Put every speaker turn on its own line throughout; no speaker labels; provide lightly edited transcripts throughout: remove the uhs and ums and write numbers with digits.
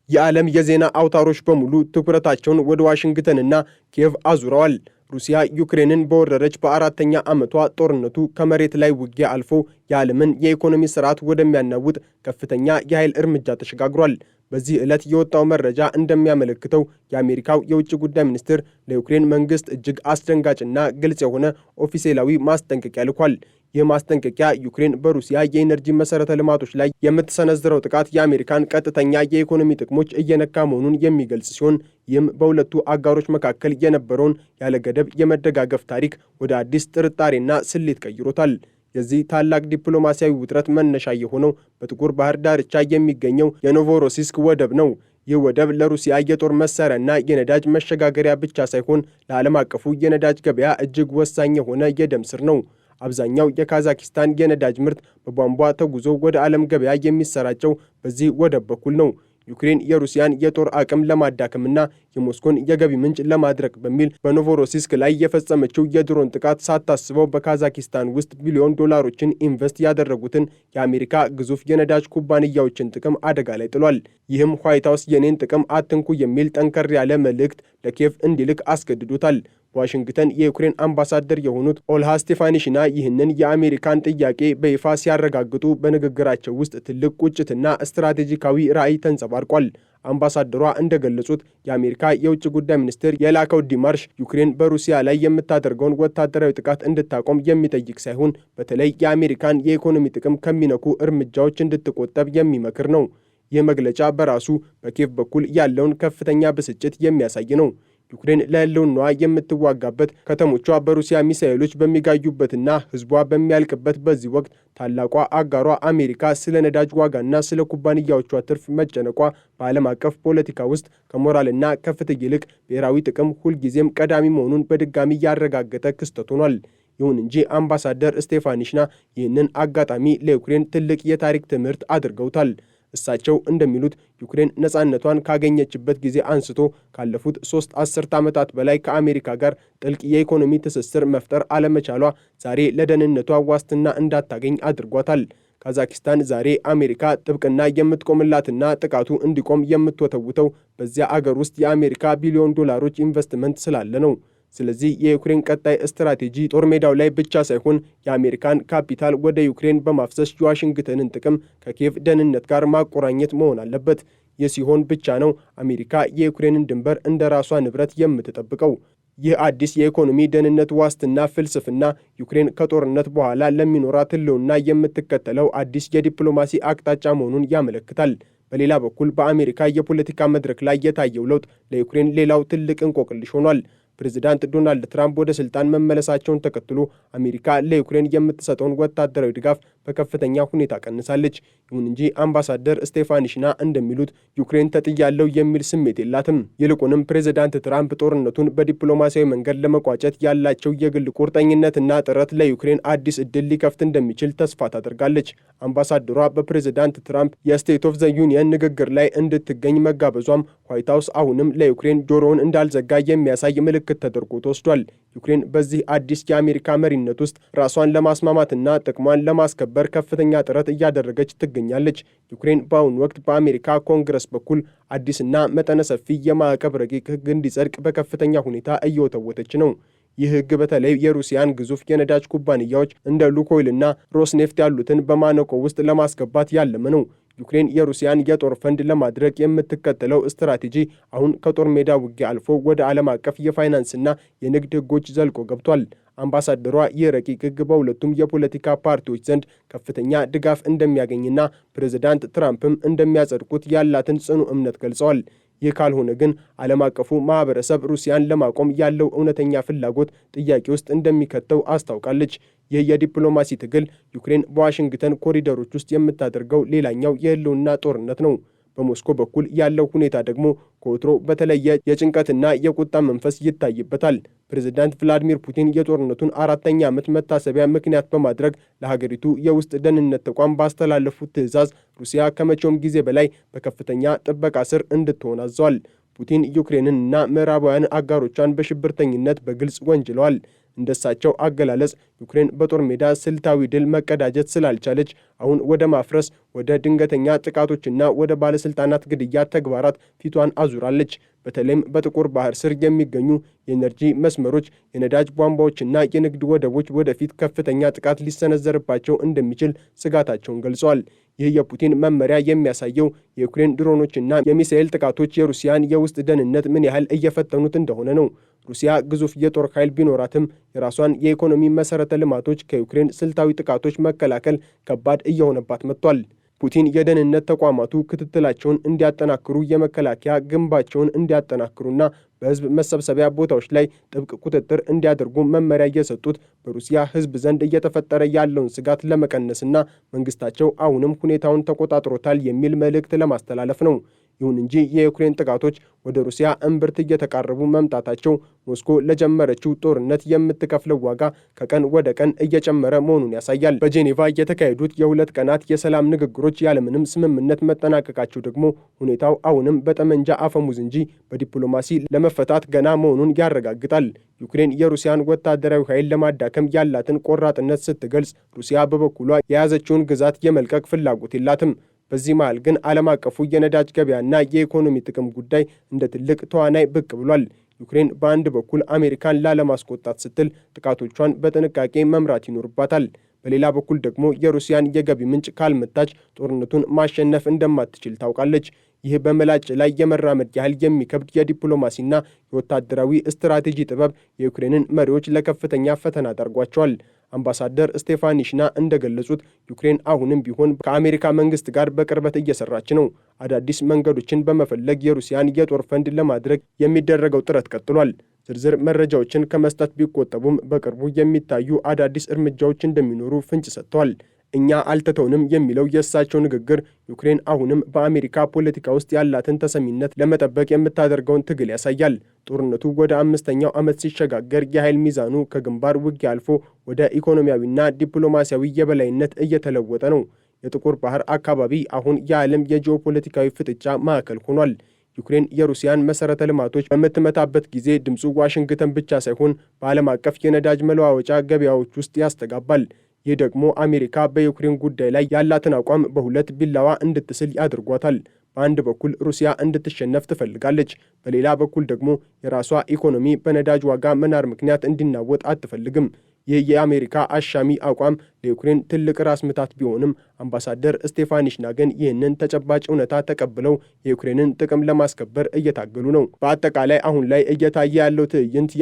የዓለም የዜና አውታሮች በሙሉ ትኩረታቸውን ወደ ዋሽንግተንና ኪየቭ አዙረዋል። ሩሲያ ዩክሬንን በወረረች በአራተኛ ዓመቷ ጦርነቱ ከመሬት ላይ ውጊያ አልፎ የዓለምን የኢኮኖሚ ስርዓት ወደሚያናውጥ ከፍተኛ የኃይል እርምጃ ተሸጋግሯል። በዚህ ዕለት የወጣው መረጃ እንደሚያመለክተው የአሜሪካው የውጭ ጉዳይ ሚኒስትር ለዩክሬን መንግስት እጅግ አስደንጋጭና ግልጽ የሆነ ኦፊሴላዊ ማስጠንቀቂያ ልኳል። ይህ ማስጠንቀቂያ ዩክሬን በሩሲያ የኢነርጂ መሰረተ ልማቶች ላይ የምትሰነዝረው ጥቃት የአሜሪካን ቀጥተኛ የኢኮኖሚ ጥቅሞች እየነካ መሆኑን የሚገልጽ ሲሆን ይህም በሁለቱ አጋሮች መካከል የነበረውን ያለገደብ የመደጋገፍ ታሪክ ወደ አዲስ ጥርጣሬና ስሌት ቀይሮታል። የዚህ ታላቅ ዲፕሎማሲያዊ ውጥረት መነሻ የሆነው በጥቁር ባህር ዳርቻ የሚገኘው የኖቮሮሲስክ ወደብ ነው። ይህ ወደብ ለሩሲያ የጦር መሳሪያና የነዳጅ መሸጋገሪያ ብቻ ሳይሆን ለዓለም አቀፉ የነዳጅ ገበያ እጅግ ወሳኝ የሆነ የደም ስር ነው። አብዛኛው የካዛኪስታን የነዳጅ ምርት በቧንቧ ተጉዞ ወደ ዓለም ገበያ የሚሰራጨው በዚህ ወደብ በኩል ነው። ዩክሬን የሩሲያን የጦር አቅም ለማዳከምና የሞስኮን የገቢ ምንጭ ለማድረቅ በሚል በኖቮሮሲስክ ላይ የፈጸመችው የድሮን ጥቃት ሳታስበው በካዛኪስታን ውስጥ ቢሊዮን ዶላሮችን ኢንቨስት ያደረጉትን የአሜሪካ ግዙፍ የነዳጅ ኩባንያዎችን ጥቅም አደጋ ላይ ጥሏል። ይህም ዋይት ሀውስ የኔን ጥቅም አትንኩ የሚል ጠንከር ያለ መልእክት ለኪየቭ እንዲልክ አስገድዶታል። በዋሽንግተን የዩክሬን አምባሳደር የሆኑት ኦልሃ ስቴፋኒሽና ይህንን የአሜሪካን ጥያቄ በይፋ ሲያረጋግጡ በንግግራቸው ውስጥ ትልቅ ቁጭትና ስትራቴጂካዊ ራዕይ ተንጸባርቋል። አምባሳደሯ እንደገለጹት የአሜሪካ የውጭ ጉዳይ ሚኒስቴር የላከው ዲማርሽ ዩክሬን በሩሲያ ላይ የምታደርገውን ወታደራዊ ጥቃት እንድታቆም የሚጠይቅ ሳይሆን በተለይ የአሜሪካን የኢኮኖሚ ጥቅም ከሚነኩ እርምጃዎች እንድትቆጠብ የሚመክር ነው። ይህ መግለጫ በራሱ በኪየቭ በኩል ያለውን ከፍተኛ ብስጭት የሚያሳይ ነው። ዩክሬን ለሕልውናዋ የምትዋጋበት ከተሞቿ በሩሲያ ሚሳኤሎች በሚጋዩበትና ሕዝቧ በሚያልቅበት በዚህ ወቅት ታላቋ አጋሯ አሜሪካ ስለ ነዳጅ ዋጋና ስለ ኩባንያዎቿ ትርፍ መጨነቋ በዓለም አቀፍ ፖለቲካ ውስጥ ከሞራልና ከፍትህ ይልቅ ብሔራዊ ጥቅም ሁልጊዜም ቀዳሚ መሆኑን በድጋሚ ያረጋገጠ ክስተት ሆኗል። ይሁን እንጂ አምባሳደር ስቴፋኒሽና ይህንን አጋጣሚ ለዩክሬን ትልቅ የታሪክ ትምህርት አድርገውታል። እሳቸው እንደሚሉት ዩክሬን ነፃነቷን ካገኘችበት ጊዜ አንስቶ ካለፉት 3 አስርት ዓመታት በላይ ከአሜሪካ ጋር ጥልቅ የኢኮኖሚ ትስስር መፍጠር አለመቻሏ ዛሬ ለደህንነቷ ዋስትና እንዳታገኝ አድርጓታል። ካዛኪስታን ዛሬ አሜሪካ ጥብቅና የምትቆምላትና ጥቃቱ እንዲቆም የምትወተውተው በዚያ አገር ውስጥ የአሜሪካ ቢሊዮን ዶላሮች ኢንቨስትመንት ስላለ ነው። ስለዚህ የዩክሬን ቀጣይ ስትራቴጂ ጦር ሜዳው ላይ ብቻ ሳይሆን የአሜሪካን ካፒታል ወደ ዩክሬን በማፍሰስ የዋሽንግተንን ጥቅም ከኪየቭ ደህንነት ጋር ማቆራኘት መሆን አለበት። ይህ ሲሆን ብቻ ነው አሜሪካ የዩክሬንን ድንበር እንደ ራሷ ንብረት የምትጠብቀው። ይህ አዲስ የኢኮኖሚ ደህንነት ዋስትና ፍልስፍና ዩክሬን ከጦርነት በኋላ ለሚኖራት ሕልውና የምትከተለው አዲስ የዲፕሎማሲ አቅጣጫ መሆኑን ያመለክታል። በሌላ በኩል በአሜሪካ የፖለቲካ መድረክ ላይ የታየው ለውጥ ለዩክሬን ሌላው ትልቅ እንቆቅልሽ ሆኗል። ፕሬዚዳንት ዶናልድ ትራምፕ ወደ ስልጣን መመለሳቸውን ተከትሎ አሜሪካ ለዩክሬን የምትሰጠውን ወታደራዊ ድጋፍ በከፍተኛ ሁኔታ ቀንሳለች። ይሁን እንጂ አምባሳደር ስቴፋኒሽና እንደሚሉት ዩክሬን ተጥያለው የሚል ስሜት የላትም። ይልቁንም ፕሬዚዳንት ትራምፕ ጦርነቱን በዲፕሎማሲያዊ መንገድ ለመቋጨት ያላቸው የግል ቁርጠኝነትና ጥረት ለዩክሬን አዲስ ዕድል ሊከፍት እንደሚችል ተስፋ ታደርጋለች። አምባሳደሯ በፕሬዚዳንት ትራምፕ የስቴት ኦፍ ዘ ዩኒየን ንግግር ላይ እንድትገኝ መጋበዟም ዋይት ሀውስ አሁንም ለዩክሬን ጆሮውን እንዳልዘጋ የሚያሳይ ምልክት ተደርጎ ተወስዷል። ዩክሬን በዚህ አዲስ የአሜሪካ መሪነት ውስጥ ራሷን ለማስማማትና ጥቅሟን ለማስከበር ከፍተኛ ጥረት እያደረገች ትገኛለች። ዩክሬን በአሁኑ ወቅት በአሜሪካ ኮንግረስ በኩል አዲስና መጠነ ሰፊ የማዕቀብ ረቂቅ ሕግ እንዲጸድቅ በከፍተኛ ሁኔታ እየወተወተች ነው። ይህ ሕግ በተለይ የሩሲያን ግዙፍ የነዳጅ ኩባንያዎች እንደ ሉኮይልና ሮስኔፍት ያሉትን በማነቆ ውስጥ ለማስገባት ያለመ ነው። ዩክሬን የሩሲያን የጦር ፈንድ ለማድረግ የምትከተለው ስትራቴጂ አሁን ከጦር ሜዳ ውጊያ አልፎ ወደ ዓለም አቀፍ የፋይናንስና የንግድ ሕጎች ዘልቆ ገብቷል። አምባሳደሯ ይህ ረቂቅ ሕግ በሁለቱም የፖለቲካ ፓርቲዎች ዘንድ ከፍተኛ ድጋፍ እንደሚያገኝና ፕሬዚዳንት ትራምፕም እንደሚያጸድቁት ያላትን ጽኑ እምነት ገልጸዋል። ይህ ካልሆነ ግን ዓለም አቀፉ ማህበረሰብ ሩሲያን ለማቆም ያለው እውነተኛ ፍላጎት ጥያቄ ውስጥ እንደሚከተው አስታውቃለች። ይህ የዲፕሎማሲ ትግል ዩክሬን በዋሽንግተን ኮሪደሮች ውስጥ የምታደርገው ሌላኛው የህልውና ጦርነት ነው። በሞስኮ በኩል ያለው ሁኔታ ደግሞ ከወትሮ በተለየ የጭንቀትና የቁጣ መንፈስ ይታይበታል። ፕሬዝዳንት ቭላዲሚር ፑቲን የጦርነቱን 4ኛ ዓመት መታሰቢያ ምክንያት በማድረግ ለሀገሪቱ የውስጥ ደህንነት ተቋም ባስተላለፉት ትዕዛዝ ሩሲያ ከመቼውም ጊዜ በላይ በከፍተኛ ጥበቃ ስር እንድትሆን አዘዋል። ፑቲን ዩክሬንንና ምዕራባውያን አጋሮቿን በሽብርተኝነት በግልጽ ወንጅለዋል። እንደሳቸው አገላለጽ ዩክሬን በጦር ሜዳ ስልታዊ ድል መቀዳጀት ስላልቻለች አሁን ወደ ማፍረስ፣ ወደ ድንገተኛ ጥቃቶችና ወደ ባለስልጣናት ግድያ ተግባራት ፊቷን አዙራለች። በተለይም በጥቁር ባህር ስር የሚገኙ የኤነርጂ መስመሮች፣ የነዳጅ ቧንቧዎችና የንግድ ወደቦች ወደፊት ከፍተኛ ጥቃት ሊሰነዘርባቸው እንደሚችል ስጋታቸውን ገልጸዋል። ይህ የፑቲን መመሪያ የሚያሳየው የዩክሬን ድሮኖችና የሚሳኤል ጥቃቶች የሩሲያን የውስጥ ደህንነት ምን ያህል እየፈተኑት እንደሆነ ነው። ሩሲያ ግዙፍ የጦር ኃይል ቢኖራትም የራሷን የኢኮኖሚ መሰረተ ልማቶች ከዩክሬን ስልታዊ ጥቃቶች መከላከል ከባድ እየሆነባት መጥቷል። ፑቲን የደህንነት ተቋማቱ ክትትላቸውን እንዲያጠናክሩ፣ የመከላከያ ግንባቸውን እንዲያጠናክሩና በህዝብ መሰብሰቢያ ቦታዎች ላይ ጥብቅ ቁጥጥር እንዲያደርጉ መመሪያ የሰጡት በሩሲያ ህዝብ ዘንድ እየተፈጠረ ያለውን ስጋት ለመቀነስና መንግስታቸው አሁንም ሁኔታውን ተቆጣጥሮታል የሚል መልእክት ለማስተላለፍ ነው። ይሁን እንጂ የዩክሬን ጥቃቶች ወደ ሩሲያ እምብርት እየተቃረቡ መምጣታቸው ሞስኮ ለጀመረችው ጦርነት የምትከፍለው ዋጋ ከቀን ወደ ቀን እየጨመረ መሆኑን ያሳያል። በጄኔቫ የተካሄዱት የ2 ቀናት የሰላም ንግግሮች ያለምንም ስምምነት መጠናቀቃቸው ደግሞ ሁኔታው አሁንም በጠመንጃ አፈሙዝ እንጂ በዲፕሎማሲ ለመፈታት ገና መሆኑን ያረጋግጣል። ዩክሬን የሩሲያን ወታደራዊ ኃይል ለማዳከም ያላትን ቆራጥነት ስትገልጽ፣ ሩሲያ በበኩሏ የያዘችውን ግዛት የመልቀቅ ፍላጎት የላትም። በዚህ መሃል ግን ዓለም አቀፉ የነዳጅ ገበያና የኢኮኖሚ ጥቅም ጉዳይ እንደ ትልቅ ተዋናይ ብቅ ብሏል። ዩክሬን በአንድ በኩል አሜሪካን ላለማስቆጣት ስትል ጥቃቶቿን በጥንቃቄ መምራት ይኖርባታል። በሌላ በኩል ደግሞ የሩሲያን የገቢ ምንጭ ካልመታች ጦርነቱን ማሸነፍ እንደማትችል ታውቃለች። ይህ በመላጭ ላይ የመራመድ ያህል የሚከብድ የዲፕሎማሲና የወታደራዊ ስትራቴጂ ጥበብ የዩክሬንን መሪዎች ለከፍተኛ ፈተና ዳርጓቸዋል። አምባሳደር ስቴፋኒሽና እንደገለጹት ዩክሬን አሁንም ቢሆን ከአሜሪካ መንግስት ጋር በቅርበት እየሰራች ነው። አዳዲስ መንገዶችን በመፈለግ የሩሲያን የጦር ፈንድ ለማድረግ የሚደረገው ጥረት ቀጥሏል። ዝርዝር መረጃዎችን ከመስጠት ቢቆጠቡም በቅርቡ የሚታዩ አዳዲስ እርምጃዎች እንደሚኖሩ ፍንጭ ሰጥተዋል። እኛ አልተተውንም የሚለው የእሳቸው ንግግር ዩክሬን አሁንም በአሜሪካ ፖለቲካ ውስጥ ያላትን ተሰሚነት ለመጠበቅ የምታደርገውን ትግል ያሳያል። ጦርነቱ ወደ 5ኛው ዓመት ሲሸጋገር የኃይል ሚዛኑ ከግንባር ውጊያ አልፎ ወደ ኢኮኖሚያዊና ዲፕሎማሲያዊ የበላይነት እየተለወጠ ነው። የጥቁር ባህር አካባቢ አሁን የዓለም የጂኦፖለቲካዊ ፍጥጫ ማዕከል ሆኗል። ዩክሬን የሩሲያን መሰረተ ልማቶች በምትመታበት ጊዜ ድምፁ ዋሽንግተን ብቻ ሳይሆን በዓለም አቀፍ የነዳጅ መለዋወጫ ገበያዎች ውስጥ ያስተጋባል። ይህ ደግሞ አሜሪካ በዩክሬን ጉዳይ ላይ ያላትን አቋም በሁለት ቢላዋ እንድትስል ያድርጓታል። በአንድ በኩል ሩሲያ እንድትሸነፍ ትፈልጋለች፣ በሌላ በኩል ደግሞ የራሷ ኢኮኖሚ በነዳጅ ዋጋ መናር ምክንያት እንዲናወጥ አትፈልግም። ይህ የአሜሪካ አሻሚ አቋም ለዩክሬን ትልቅ ራስ ምታት ቢሆንም አምባሳደር ስቴፋኒሽና ግን ይህንን ተጨባጭ እውነታ ተቀብለው የዩክሬንን ጥቅም ለማስከበር እየታገሉ ነው። በአጠቃላይ አሁን ላይ እየታየ ያለው ትዕይንት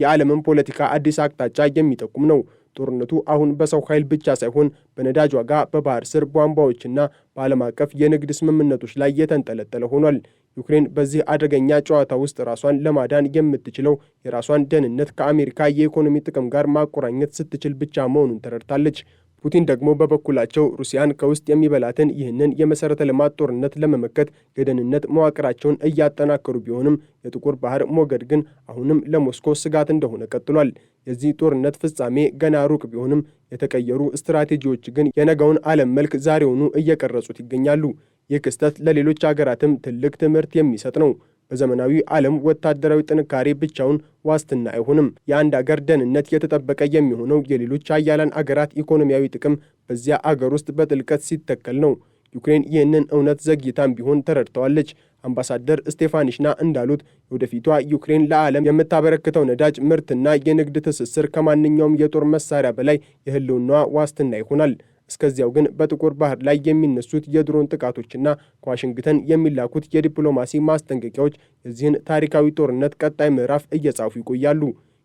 የዓለምን ፖለቲካ አዲስ አቅጣጫ የሚጠቁም ነው። ጦርነቱ አሁን በሰው ኃይል ብቻ ሳይሆን በነዳጅ ዋጋ፣ በባህር ስር ቧንቧዎችና በዓለም አቀፍ የንግድ ስምምነቶች ላይ የተንጠለጠለ ሆኗል። ዩክሬን በዚህ አደገኛ ጨዋታ ውስጥ ራሷን ለማዳን የምትችለው የራሷን ደህንነት ከአሜሪካ የኢኮኖሚ ጥቅም ጋር ማቆራኘት ስትችል ብቻ መሆኑን ተረድታለች። ፑቲን ደግሞ በበኩላቸው ሩሲያን ከውስጥ የሚበላትን ይህንን የመሰረተ ልማት ጦርነት ለመመከት የደህንነት መዋቅራቸውን እያጠናከሩ ቢሆንም የጥቁር ባህር ሞገድ ግን አሁንም ለሞስኮ ስጋት እንደሆነ ቀጥሏል። የዚህ ጦርነት ፍጻሜ ገና ሩቅ ቢሆንም የተቀየሩ ስትራቴጂዎች ግን የነገውን ዓለም መልክ ዛሬውኑ እየቀረጹት ይገኛሉ። ይህ ክስተት ለሌሎች ሀገራትም ትልቅ ትምህርት የሚሰጥ ነው። በዘመናዊ ዓለም ወታደራዊ ጥንካሬ ብቻውን ዋስትና አይሆንም። የአንድ አገር ደህንነት የተጠበቀ የሚሆነው የሌሎች ሀያላን አገራት ኢኮኖሚያዊ ጥቅም በዚያ አገር ውስጥ በጥልቀት ሲተከል ነው። ዩክሬን ይህንን እውነት ዘግይታም ቢሆን ተረድተዋለች። አምባሳደር ስቴፋኒሽና እንዳሉት ወደፊቷ ዩክሬን ለዓለም የምታበረክተው ነዳጅ ምርትና የንግድ ትስስር ከማንኛውም የጦር መሳሪያ በላይ የህልውናዋ ዋስትና ይሆናል። እስከዚያው ግን በጥቁር ባህር ላይ የሚነሱት የድሮን ጥቃቶችና ከዋሽንግተን የሚላኩት የዲፕሎማሲ ማስጠንቀቂያዎች የዚህን ታሪካዊ ጦርነት ቀጣይ ምዕራፍ እየጻፉ ይቆያሉ።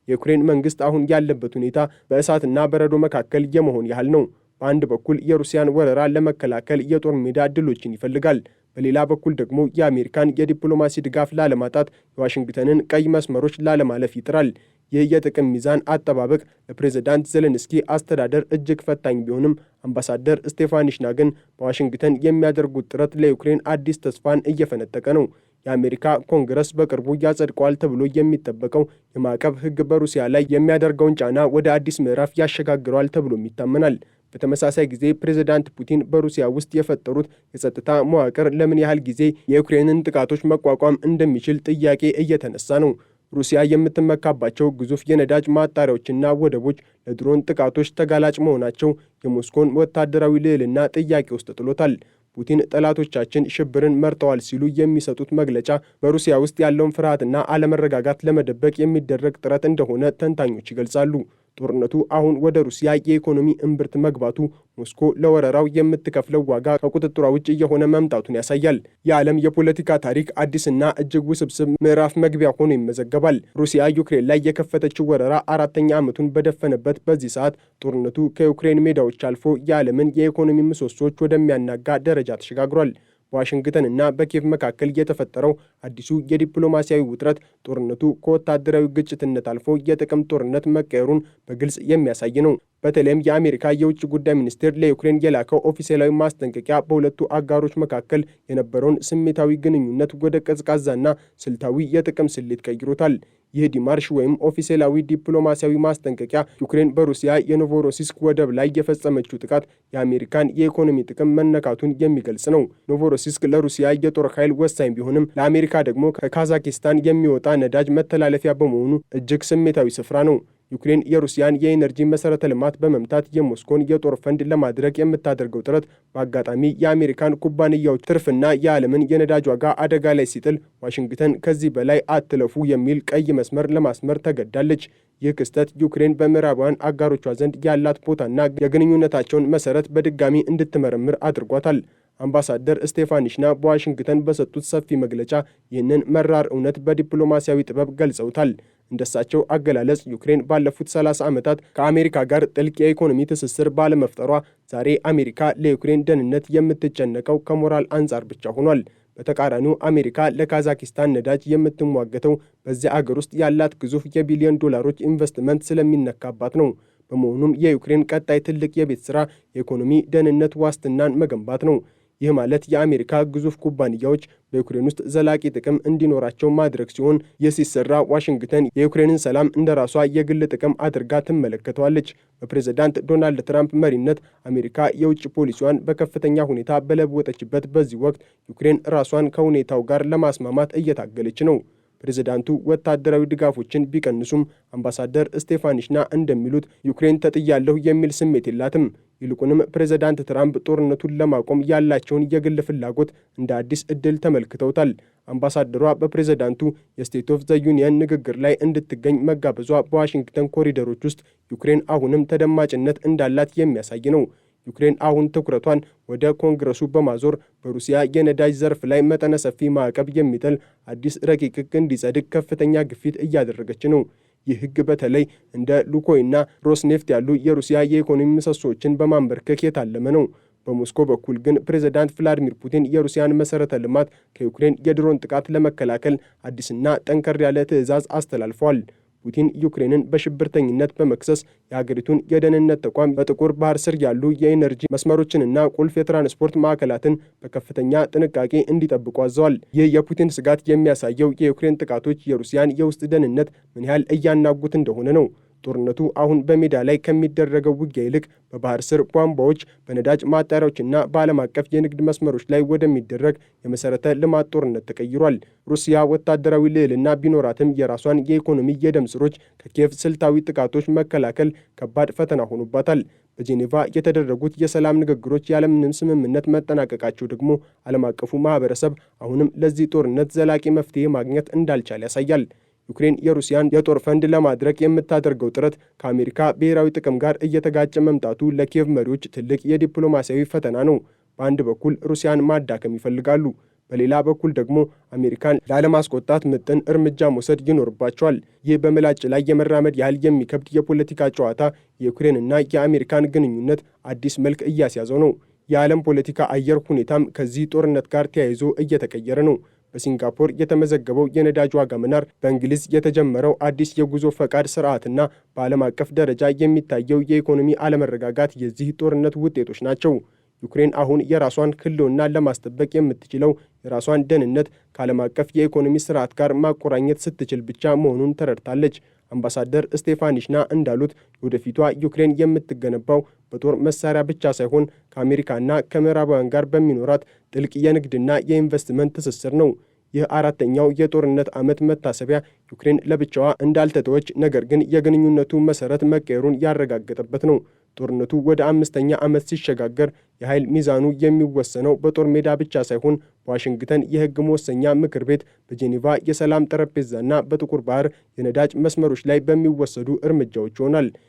የዩክሬን መንግስት አሁን ያለበት ሁኔታ በእሳትና በረዶ መካከል የመሆን ያህል ነው። በአንድ በኩል የሩሲያን ወረራ ለመከላከል የጦር ሜዳ ድሎችን ይፈልጋል። በሌላ በኩል ደግሞ የአሜሪካን የዲፕሎማሲ ድጋፍ ላለማጣት የዋሽንግተንን ቀይ መስመሮች ላለማለፍ ይጥራል። ይህ የጥቅም ሚዛን አጠባበቅ ለፕሬዝዳንት ዜሌንስኪ አስተዳደር እጅግ ፈታኝ ቢሆንም አምባሳደር ስቴፋኒሽና ግን በዋሽንግተን የሚያደርጉት ጥረት ለዩክሬን አዲስ ተስፋን እየፈነጠቀ ነው። የአሜሪካ ኮንግረስ በቅርቡ ያጸድቀዋል ተብሎ የሚጠበቀው የማዕቀብ ሕግ በሩሲያ ላይ የሚያደርገውን ጫና ወደ አዲስ ምዕራፍ ያሸጋግረዋል ተብሎም ይታመናል። በተመሳሳይ ጊዜ ፕሬዝዳንት ፑቲን በሩሲያ ውስጥ የፈጠሩት የጸጥታ መዋቅር ለምን ያህል ጊዜ የዩክሬንን ጥቃቶች መቋቋም እንደሚችል ጥያቄ እየተነሳ ነው። ሩሲያ የምትመካባቸው ግዙፍ የነዳጅ ማጣሪያዎችና ወደቦች ለድሮን ጥቃቶች ተጋላጭ መሆናቸው የሞስኮን ወታደራዊ ልዕልና ጥያቄ ውስጥ ጥሎታል። ፑቲን ጠላቶቻችን ሽብርን መርጠዋል ሲሉ የሚሰጡት መግለጫ በሩሲያ ውስጥ ያለውን ፍርሃትና አለመረጋጋት ለመደበቅ የሚደረግ ጥረት እንደሆነ ተንታኞች ይገልጻሉ። ጦርነቱ አሁን ወደ ሩሲያ የኢኮኖሚ እምብርት መግባቱ ሞስኮ ለወረራው የምትከፍለው ዋጋ ከቁጥጥሯ ውጭ እየሆነ መምጣቱን ያሳያል። የዓለም የፖለቲካ ታሪክ አዲስና እጅግ ውስብስብ ምዕራፍ መግቢያ ሆኖ ይመዘገባል። ሩሲያ ዩክሬን ላይ የከፈተችው ወረራ 4ኛ ዓመቱን በደፈነበት በዚህ ሰዓት ጦርነቱ ከዩክሬን ሜዳዎች አልፎ የዓለምን የኢኮኖሚ ምሰሶች ወደሚያናጋ ደረጃ ተሸጋግሯል። በዋሽንግተን እና በኪየቭ መካከል የተፈጠረው አዲሱ የዲፕሎማሲያዊ ውጥረት ጦርነቱ ከወታደራዊ ግጭትነት አልፎ የጥቅም ጦርነት መቀየሩን በግልጽ የሚያሳይ ነው። በተለይም የአሜሪካ የውጭ ጉዳይ ሚኒስቴር ለዩክሬን የላከው ኦፊሴላዊ ማስጠንቀቂያ በሁለቱ አጋሮች መካከል የነበረውን ስሜታዊ ግንኙነት ወደ ቀዝቃዛና ስልታዊ የጥቅም ስሌት ቀይሮታል። ይህ ዲማርሽ ወይም ኦፊሴላዊ ዲፕሎማሲያዊ ማስጠንቀቂያ ዩክሬን በሩሲያ የኖቮሮሲስክ ወደብ ላይ የፈጸመችው ጥቃት የአሜሪካን የኢኮኖሚ ጥቅም መነካቱን የሚገልጽ ነው። ኖቮሮሲስክ ለሩሲያ የጦር ኃይል ወሳኝ ቢሆንም ለአሜሪካ ደግሞ ከካዛኪስታን የሚወጣ ነዳጅ መተላለፊያ በመሆኑ እጅግ ስሜታዊ ስፍራ ነው። ዩክሬን የሩሲያን የኢነርጂ መሰረተ ልማት በመምታት የሞስኮን የጦር ፈንድ ለማድረግ የምታደርገው ጥረት በአጋጣሚ የአሜሪካን ኩባንያዎች ትርፍና የዓለምን የነዳጅ ዋጋ አደጋ ላይ ሲጥል ዋሽንግተን ከዚህ በላይ አትለፉ የሚል ቀይ መስመር ለማስመር ተገዳለች። ይህ ክስተት ዩክሬን በምዕራባውያን አጋሮቿ ዘንድ ያላት ቦታና የግንኙነታቸውን መሰረት በድጋሚ እንድትመረምር አድርጓታል። አምባሳደር ስቴፋኒሽና በዋሽንግተን በሰጡት ሰፊ መግለጫ ይህንን መራር እውነት በዲፕሎማሲያዊ ጥበብ ገልጸውታል። እንደሳቸው አገላለጽ ዩክሬን ባለፉት 30 ዓመታት ከአሜሪካ ጋር ጥልቅ የኢኮኖሚ ትስስር ባለመፍጠሯ ዛሬ አሜሪካ ለዩክሬን ደህንነት የምትጨነቀው ከሞራል አንጻር ብቻ ሆኗል። በተቃራኒው አሜሪካ ለካዛኪስታን ነዳጅ የምትሟገተው በዚያ አገር ውስጥ ያላት ግዙፍ የቢሊዮን ዶላሮች ኢንቨስትመንት ስለሚነካባት ነው። በመሆኑም የዩክሬን ቀጣይ ትልቅ የቤት ሥራ የኢኮኖሚ ደህንነት ዋስትናን መገንባት ነው። ይህ ማለት የአሜሪካ ግዙፍ ኩባንያዎች በዩክሬን ውስጥ ዘላቂ ጥቅም እንዲኖራቸው ማድረግ ሲሆን፣ ይህ ሲሰራ ዋሽንግተን የዩክሬንን ሰላም እንደ ራሷ የግል ጥቅም አድርጋ ትመለከተዋለች። በፕሬዝዳንት ዶናልድ ትራምፕ መሪነት አሜሪካ የውጭ ፖሊሲዋን በከፍተኛ ሁኔታ በለወጠችበት በዚህ ወቅት ዩክሬን ራሷን ከሁኔታው ጋር ለማስማማት እየታገለች ነው። ፕሬዝዳንቱ ወታደራዊ ድጋፎችን ቢቀንሱም አምባሳደር ስቴፋኒሽና እንደሚሉት ዩክሬን ተጥያለሁ የሚል ስሜት የላትም። ይልቁንም ፕሬዝዳንት ትራምፕ ጦርነቱን ለማቆም ያላቸውን የግል ፍላጎት እንደ አዲስ ዕድል ተመልክተውታል። አምባሳደሯ በፕሬዝዳንቱ የስቴት ኦፍ ዘ ዩኒየን ንግግር ላይ እንድትገኝ መጋበዟ በዋሽንግተን ኮሪደሮች ውስጥ ዩክሬን አሁንም ተደማጭነት እንዳላት የሚያሳይ ነው። ዩክሬን አሁን ትኩረቷን ወደ ኮንግረሱ በማዞር በሩሲያ የነዳጅ ዘርፍ ላይ መጠነ ሰፊ ማዕቀብ የሚጥል አዲስ ረቂቅ ሕግ እንዲጸድቅ ከፍተኛ ግፊት እያደረገች ነው። ይህ ሕግ በተለይ እንደ ሉኮይልና ሮስኔፍት ያሉ የሩሲያ የኢኮኖሚ ምሰሶዎችን በማንበርከክ የታለመ ነው። በሞስኮ በኩል ግን ፕሬዝዳንት ቭላዲሚር ፑቲን የሩሲያን መሠረተ ልማት ከዩክሬን የድሮን ጥቃት ለመከላከል አዲስና ጠንከር ያለ ትዕዛዝ አስተላልፈዋል። ፑቲን ዩክሬንን በሽብርተኝነት በመክሰስ የሀገሪቱን የደህንነት ተቋም በጥቁር ባህር ስር ያሉ የኢነርጂ መስመሮችንና ቁልፍ የትራንስፖርት ማዕከላትን በከፍተኛ ጥንቃቄ እንዲጠብቁ አዘዋል። ይህ የፑቲን ስጋት የሚያሳየው የዩክሬን ጥቃቶች የሩሲያን የውስጥ ደህንነት ምን ያህል እያናጉት እንደሆነ ነው። ጦርነቱ አሁን በሜዳ ላይ ከሚደረገው ውጊያ ይልቅ በባህር ስር ቧንቧዎች፣ በነዳጅ ማጣሪያዎችና በዓለም አቀፍ የንግድ መስመሮች ላይ ወደሚደረግ የመሠረተ ልማት ጦርነት ተቀይሯል። ሩሲያ ወታደራዊ ልዕልና ቢኖራትም የራሷን የኢኮኖሚ የደም ስሮች ከኪየቭ ስልታዊ ጥቃቶች መከላከል ከባድ ፈተና ሆኖባታል። በጄኔቫ የተደረጉት የሰላም ንግግሮች ያለምንም ስምምነት መጠናቀቃቸው ደግሞ ዓለም አቀፉ ማህበረሰብ አሁንም ለዚህ ጦርነት ዘላቂ መፍትሄ ማግኘት እንዳልቻለ ያሳያል። ዩክሬን የሩሲያን የጦር ፈንድ ለማድረግ የምታደርገው ጥረት ከአሜሪካ ብሔራዊ ጥቅም ጋር እየተጋጨ መምጣቱ ለኪየቭ መሪዎች ትልቅ የዲፕሎማሲያዊ ፈተና ነው። በአንድ በኩል ሩሲያን ማዳከም ይፈልጋሉ፣ በሌላ በኩል ደግሞ አሜሪካን ላለማስቆጣት ምጥን እርምጃ መውሰድ ይኖርባቸዋል። ይህ በምላጭ ላይ የመራመድ ያህል የሚከብድ የፖለቲካ ጨዋታ የዩክሬንና የአሜሪካን ግንኙነት አዲስ መልክ እያስያዘው ነው። የዓለም ፖለቲካ አየር ሁኔታም ከዚህ ጦርነት ጋር ተያይዞ እየተቀየረ ነው። በሲንጋፖር የተመዘገበው የነዳጅ ዋጋ መናር፣ በእንግሊዝ የተጀመረው አዲስ የጉዞ ፈቃድ ስርዓትና በዓለም አቀፍ ደረጃ የሚታየው የኢኮኖሚ አለመረጋጋት የዚህ ጦርነት ውጤቶች ናቸው። ዩክሬን አሁን የራሷን ሕልውና ለማስጠበቅ የምትችለው የራሷን ደህንነት ከዓለም አቀፍ የኢኮኖሚ ስርዓት ጋር ማቆራኘት ስትችል ብቻ መሆኑን ተረድታለች። አምባሳደር ስቴፋኒሽና እንዳሉት ወደፊቷ ዩክሬን የምትገነባው በጦር መሳሪያ ብቻ ሳይሆን ከአሜሪካና ከምዕራባውያን ጋር በሚኖራት ጥልቅ የንግድና የኢንቨስትመንት ትስስር ነው። ይህ አራተኛው የጦርነት ዓመት መታሰቢያ ዩክሬን ለብቻዋ እንዳልተተወች ነገር ግን የግንኙነቱ መሰረት መቀየሩን ያረጋገጠበት ነው። ጦርነቱ ወደ 5ኛ ዓመት ሲሸጋገር የኃይል ሚዛኑ የሚወሰነው በጦር ሜዳ ብቻ ሳይሆን በዋሽንግተን የሕግ መወሰኛ ምክር ቤት፣ በጄኔቫ የሰላም ጠረጴዛና በጥቁር ባህር የነዳጅ መስመሮች ላይ በሚወሰዱ እርምጃዎች ይሆናል።